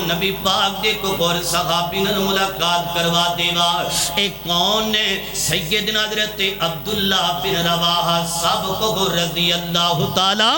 نبی پاک دے کو اور صحابی نال ملاقات کروا دیوا ایک کون نے سیدنا حضرت عبداللہ بن رواحہ سب کو رضی اللہ تعالیٰ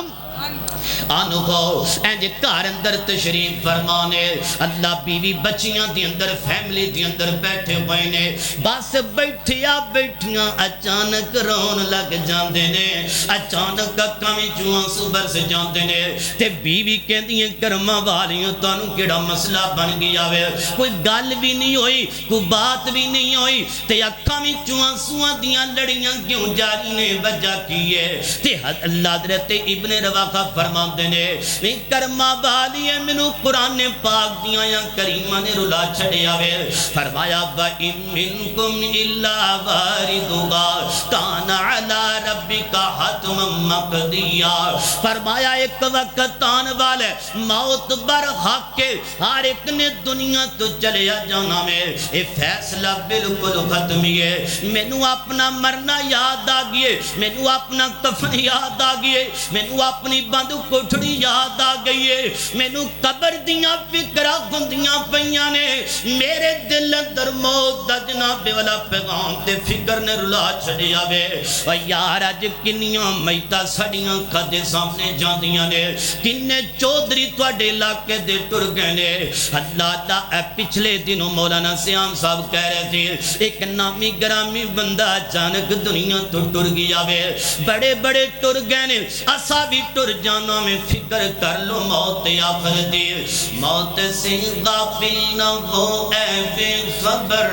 آنو کو اینجے کار اندر تشریف فرمانے اللہ بیوی بچیاں دی اندر فیملی دی اندر بیٹھے ہوئے نے بس بیٹھیا بیٹھیاں اچانک رون لگ جاندے نے اچانک کمی چوہاں صبر سے جاندے نے تے بیوی کہن دیئے کرما والیوں تانوں کیڑا مسئلہ بن گیا وے کوئی گل بھی نہیں ہوئی کوئی بات بھی نہیں ہوئی تے کمی چوہاں سوہاں دیاں لڑیاں کیوں جاری نے وجہ کیے تے اللہ حضرت ابن رواحہ فرمان دینے کرما والی منو قرآن پاک دیاں یا کریمہ نے رلا چھڑے آوے فرمایا وَإِن مِّنْكُمْ إِلَّا وَارِدُهَا كَانَ عَلَىٰ رَبِّكَ حَتْمًا مَّقْضِيًّا فرمایا ایک وقت آن والے موت بر حق کے ہر ایک نے دنیا تو چلے جانا میں اے فیصلہ بالکل ختمی ہے مینو اپنا مرنا یاد آگئے مینو اپنا کفن یاد آگئے مینو اپنی بند کوٹھڑی یاد آگئی ہے مینو قبر دیاں فکرہ گندیاں پہیاں نے میرے دل اندر موت دا جناب والا پیغام تے فکر نے رلا چھڑی آوے و یار آج کنیاں میتا سڑیاں کھدے سامنے جاندیاں نے کنے چودری توڑے علاقے دے ٹر گئے نے اللہ دا اے پچھلے دنوں مولانا سیام صاحب کہہ رہے تھے ایک نامی گرامی بندہ اچانک دنیا تو ٹر گیا وے بڑے بڑے ٹر گئے نے اسا بھی ٹر جانا میں فکر کر لو موت آخر دی موت سے غافل نہ ہو اے بے خبر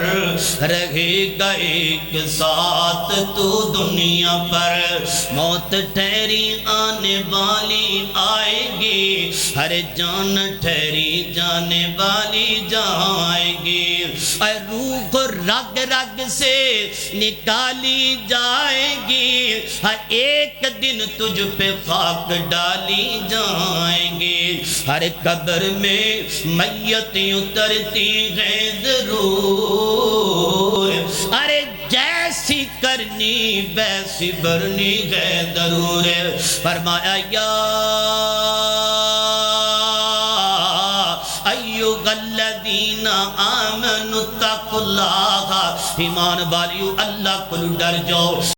رہے گا ایک ساتھ تو دنیا پر موت ٹھہری آنے والی آئے گی ہر جان ٹھہری جانے والی جائے گی اے روح رگ رگ سے نکالی جائے گی ہر ایک دن تجھ پہ خاک ڈالی جائیں گے ہر قبر میں میتیں اترتی ہیں ضرور ارے جیسی کرنی ویسی برنی ہے ضرور فرمایا یا ایھا الذین آمنوا اتقوا اللہ ایمان والیو اللہ کو ڈر جاؤ